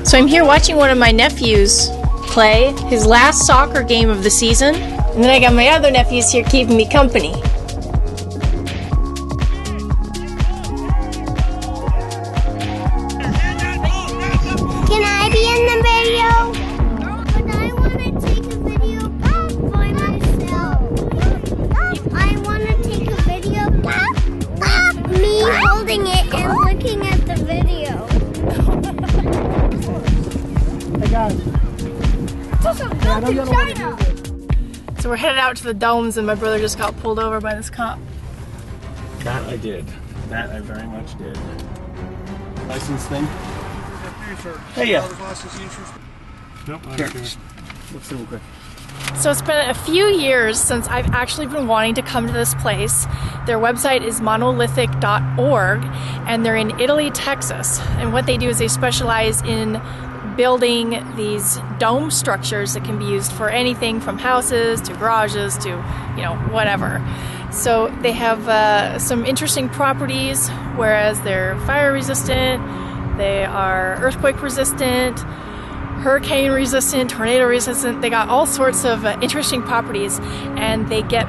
So I'm here watching one of my nephews play his last soccer game of the season, and then I got my other nephews here keeping me company. Can I be in the video? But I want to take a video by myself. I want to take a video me holding it and looking at the video. Hey guys. So we're headed out to the domes, and my brother just got pulled over by this cop. That I did. That I very much did. License thing? Hey, yeah. Nope, here. Let's see real quick. So it's been a few years since I've actually been wanting to come to this place. Their website is monolithic.org, and they're in Italy, Texas. And what they do is they specialize in building these dome structures that can be used for anything from houses to garages to, you know, whatever. So they have some interesting properties, whereas they're fire resistant, they are earthquake resistant, hurricane resistant, tornado resistant. They got all sorts of interesting properties, and they get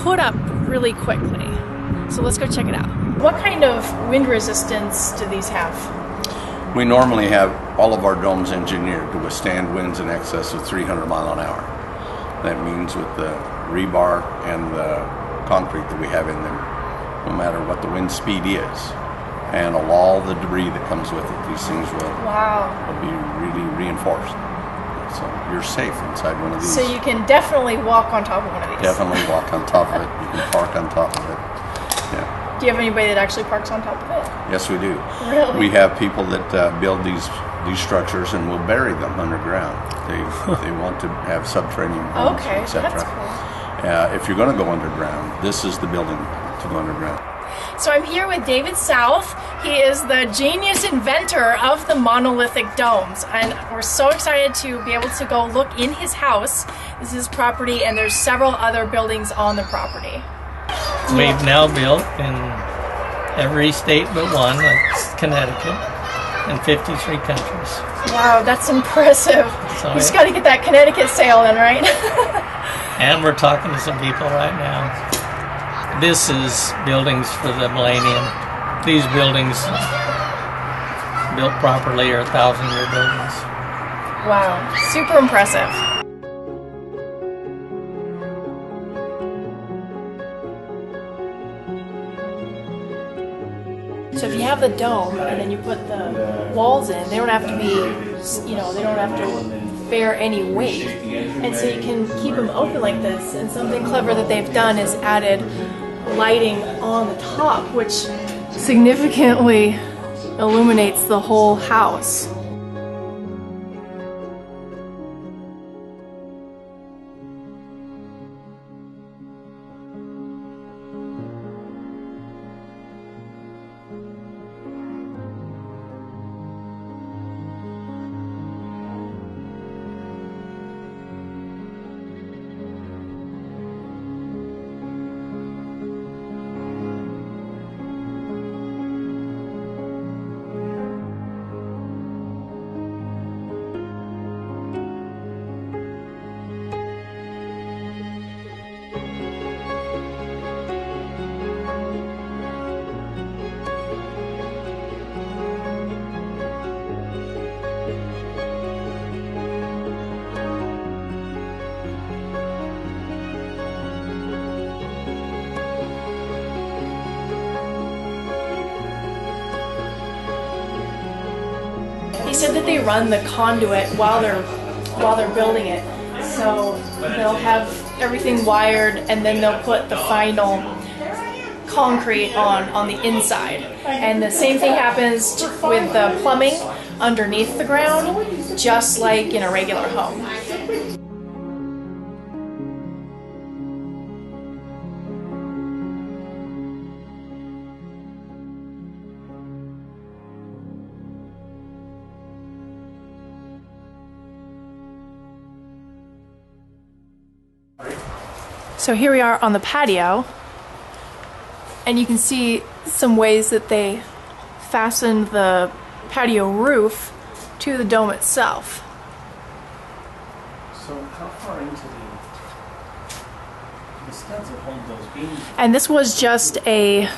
put up really quickly. So let's go check it out. What kind of wind resistance do these have? We normally have all of our domes engineered to withstand winds in excess of 300 miles an hour. That means with the rebar and the concrete that we have in them, no matter what the wind speed is, and all the debris that comes with it, these things will be really reinforced. So you're safe inside one of these. So you can definitely walk on top of one of these. Definitely walk on top of it. You can park on top of it. Yeah. Do you have anybody that actually parks on top of it? Yes, we do. Really? We have people that build these structures and will bury them underground. They want to have subterranean homes, Okay, etc. that's cool. If you're going to go underground, this is the building to go underground. So I'm here with David South. He is the genius inventor of the monolithic domes, and we're so excited to be able to go look in his house. This is his property, and there's several other buildings on the property. We've now built in every state but one, that's Connecticut, in 53 countries. Wow, that's impressive. So You just got to get that Connecticut sale in, right? And we're talking to some people right now. This is buildings for the millennium. These buildings, built properly, are 1,000-year buildings. Wow, super impressive. So if you have the dome and then you put the walls in, they don't have to be, you know, they don't have to bear any weight. And so you can keep them open like this. And something clever that they've done is added lighting on the top, which significantly illuminates the whole house. He said that they run the conduit while they're building it. So they'll have everything wired, and then they'll put the final concrete on the inside. And the same thing happens with the plumbing underneath the ground, just like in a regular home. So here we are on the patio, and you can see some ways that they fastened the patio roof to the dome itself. So how far into the studs that hold those beams? And this was just a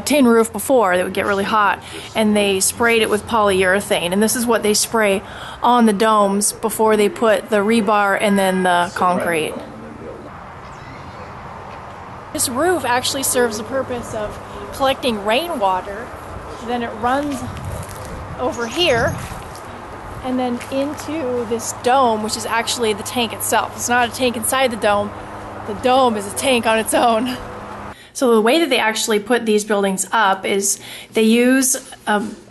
tin roof before that would get really hot, and they sprayed it with polyurethane, and this is what they spray on the domes before they put the rebar and then the concrete. This roof actually serves the purpose of collecting rainwater, then it runs over here and then into this dome, which is actually the tank itself. It's not a tank inside the dome is a tank on its own. So the way that they actually put these buildings up is they use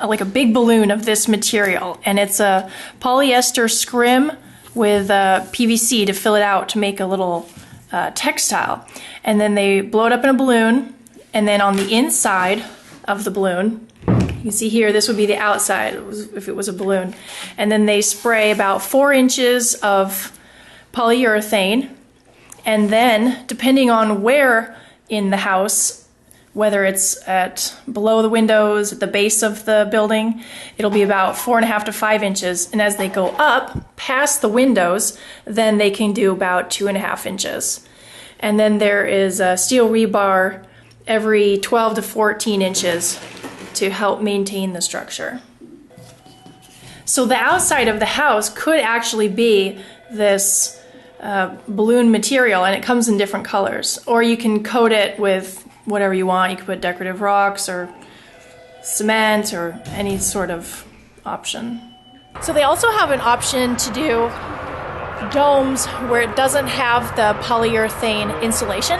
like a big balloon of this material, and it's a polyester scrim with PVC to fill it out to make a little textile. And then they blow it up in a balloon, and then on the inside of the balloon, you can see here, this would be the outside if it was a balloon. And then they spray about 4 inches of polyurethane, and then depending on where in the house, whether it's at below the windows, at the base of the building, it'll be about 4.5 to 5 inches. And as they go up past the windows, then they can do about 2.5 inches. And then there is a steel rebar every 12 to 14 inches to help maintain the structure. So the outside of the house could actually be this balloon material, and it comes in different colors. Or you can coat it with whatever you want. You can put decorative rocks or cement or any sort of option. So they also have an option to do domes where it doesn't have the polyurethane insulation,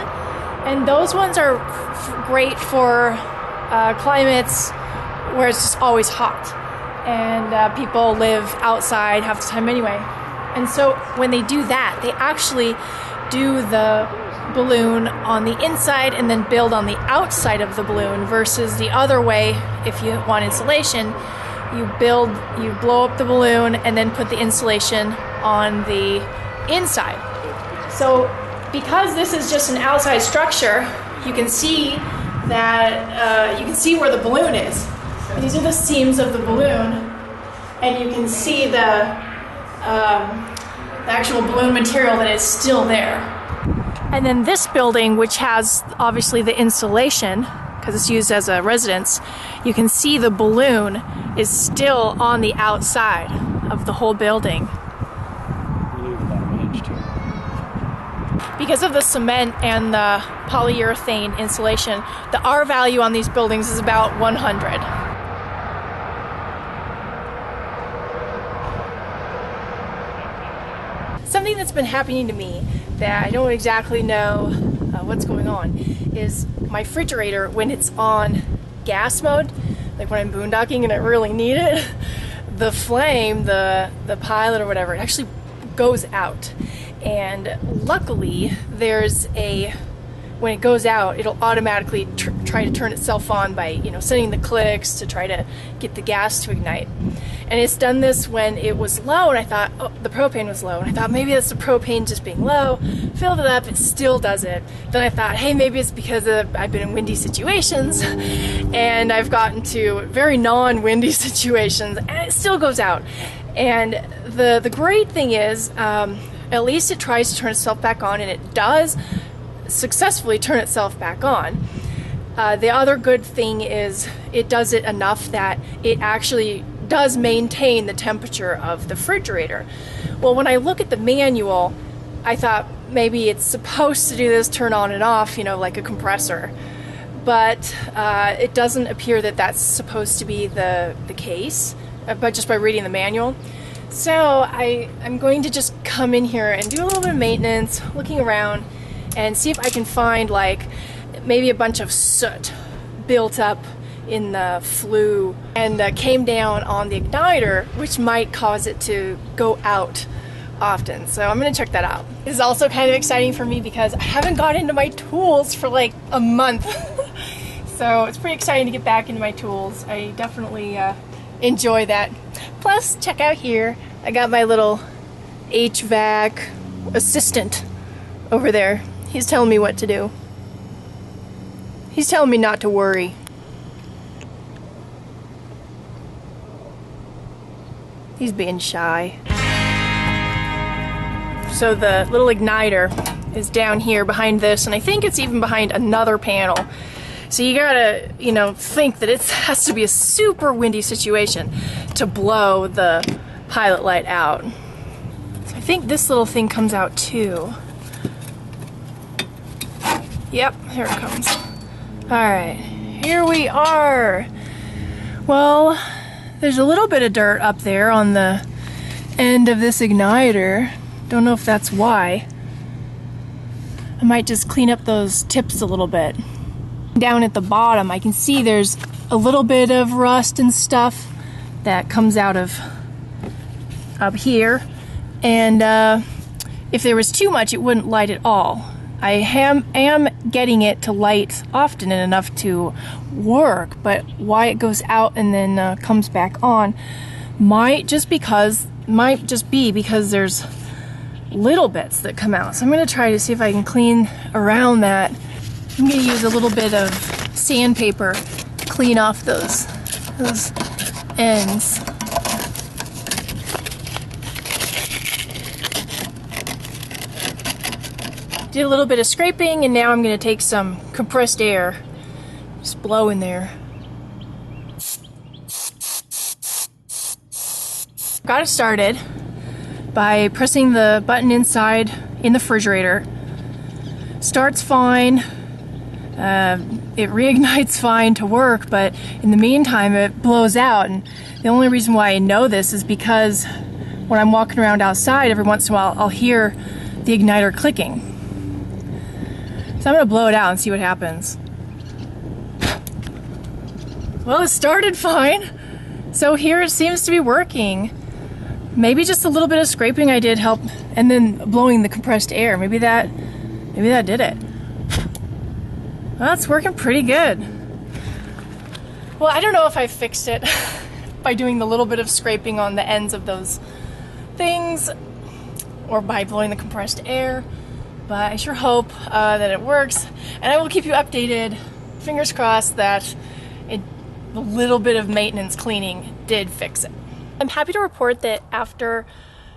and those ones are great for climates where it's just always hot and people live outside half the time anyway. And so when they do that, they actually do the balloon on the inside and then build on the outside of the balloon, versus the other way. If you want insulation, you blow up the balloon and then put the insulation on the inside. So because this is just an outside structure, you can see that you can see where the balloon is. These are the seams of the balloon, and you can see the actual balloon material that is still there. And then this building, which has obviously the insulation because it's used as a residence, you can see the balloon is still on the outside of the whole building. Because of the cement and the polyurethane insulation, the R value on these buildings is about 100. Something that's been happening to me that I don't exactly know what's going on is my refrigerator, when it's on gas mode, like when I'm boondocking and I really need it, the flame, the pilot or whatever, it actually goes out. And luckily there's when it goes out, it'll automatically try to turn itself on by, sending the clicks to try to get the gas to ignite. And it's done this when it was low, and I thought, oh, the propane was low, and I thought maybe that's the propane just being low. Filled it up, it still does it. Then I thought, hey, maybe it's because I've been in windy situations, and I've gotten to very non-windy situations, and it still goes out. And the great thing is, at least it tries to turn itself back on, and it does successfully turn itself back on. The other good thing is it does it enough that it actually does maintain the temperature of the refrigerator. Well, when I look at the manual, I thought maybe it's supposed to do this, turn on and off, like a compressor. But it doesn't appear that that's supposed to be the case, but just by reading the manual. So I'm going to just come in here and do a little bit of maintenance, looking around, and see if I can find maybe a bunch of soot built up in the flue and came down on the igniter, which might cause it to go out often. So I'm going to check that out. This is also kind of exciting for me because I haven't got into my tools for like a month. So it's pretty exciting to get back into my tools. I definitely enjoy that. Plus, check out here, I got my little HVAC assistant over there. He's telling me what to do. He's telling me not to worry. He's being shy. So the little igniter is down here behind this, and I think it's even behind another panel. So you gotta, you know, think that it has to be a super windy situation to blow the pilot light out. So I think this little thing comes out too. Yep, here it comes. Alright, here we are. Well, there's a little bit of dirt up there on the end of this igniter. Don't know if that's why. I might just clean up those tips a little bit. Down at the bottom, I can see there's a little bit of rust and stuff that comes out of up here. And if there was too much, it wouldn't light at all. I am getting it to light often and enough to work, but why it goes out and then comes back on might just be because there's little bits that come out. So I'm going to try to see if I can clean around that. I'm going to use a little bit of sandpaper to clean off those ends. Did a little bit of scraping, and now I'm going to take some compressed air, just blow in there. Got it started by pressing the button inside in the refrigerator. Starts fine. It reignites fine to work, but in the meantime it blows out. And the only reason why I know this is because when I'm walking around outside, every once in a while I'll hear the igniter clicking. So I'm going to blow it out and see what happens. Well, it started fine. So here it seems to be working. Maybe just a little bit of scraping I did help, and then blowing the compressed air. Maybe that did it. Well, it's working pretty good. Well, I don't know if I fixed it by doing the little bit of scraping on the ends of those things or by blowing the compressed air, but I sure hope that it works, and I will keep you updated. Fingers crossed that the little bit of maintenance cleaning did fix it. I'm happy to report that after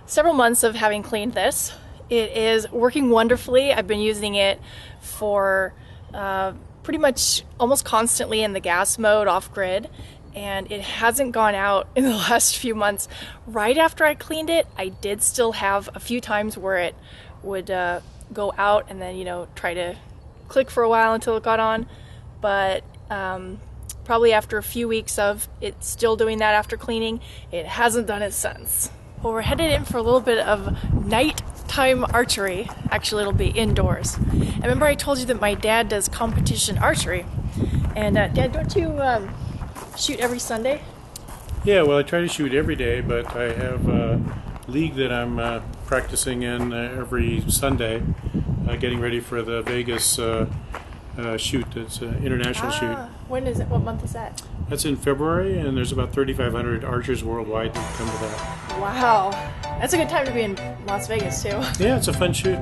several months of having cleaned this, it is working wonderfully. I've been using it for pretty much almost constantly in the gas mode off-grid, and it hasn't gone out in the last few months. Right after I cleaned it, I did still have a few times where it would go out and then, you know, try to click for a while until it got on, but probably after a few weeks of it still doing that after cleaning, it hasn't done it since. Well, we're headed in for a little bit of nighttime archery. Actually, it'll be indoors. I remember I told you that my dad does competition archery. And Dad, don't you shoot every Sunday? Yeah, well, I try to shoot every day, but I have a league that I'm practicing in every Sunday, getting ready for the Vegas shoot. It's an international shoot. When is it? What month is that? That's in February, and there's about 3,500 archers worldwide that come to that. Wow. That's a good time to be in Las Vegas, too. Yeah, it's a fun shoot.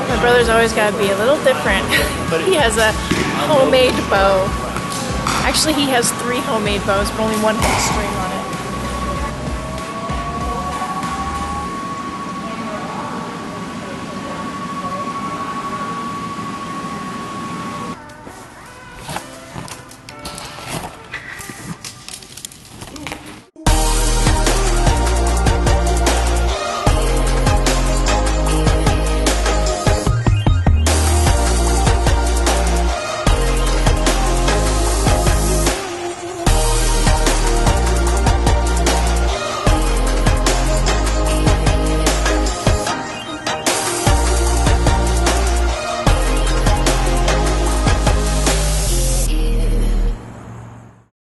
My brother's always got to be a little different. He has a homemade bow. Actually, he has 3 homemade bows, but only one has a string on.